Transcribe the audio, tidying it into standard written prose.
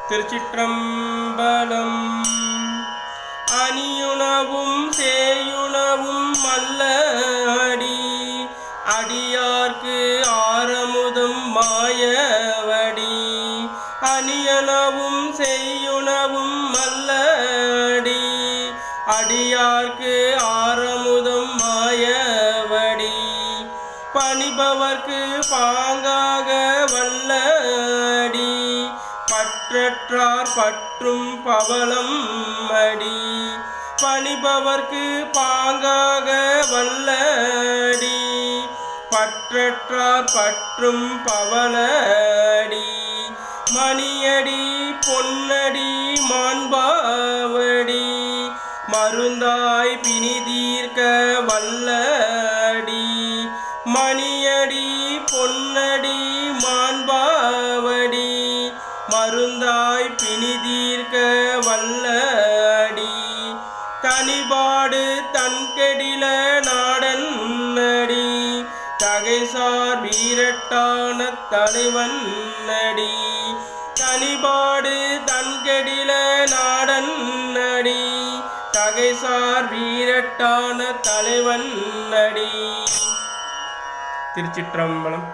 திருச்சிற்றம்பலம். அணியுணவும் சேயுணவும் அல்ல அடி, அடியார்க்கு ஆரமுதம் மாயவடி. அணியனவும் செய்யுணவும் அல்ல அடி, அடியார்க்கு ஆரமுதம் மாயவடி. பணிபவர்க்கு பாங்காக வல்ல அடி, பற்றற்றார் பற்றும் பவளம் அடி. பணிபவர்க்கு பாங்காக வல்ல அடி, பற்றற்றார் பற்றும் பவள அடி. மணியடி பொன்னடி மாண்பாவடி, மருந்தாய் பிணிதீர்க்க வல்ல அடி. மணியடி பொன்னடி மாண்பாவடி, மருந்தாய் பிணிதீர்க்க வல்ல அடி. தனிபாடு தன்கெடில நாடன் அடி, தகைசார் வீரட்டான தலைவன் அடி. தனிபாடு தன்கெடில நாடன் அடி, தகைசார் வீரட்டான தலைவன் அடி. திருச்சிற்றம்பலம்.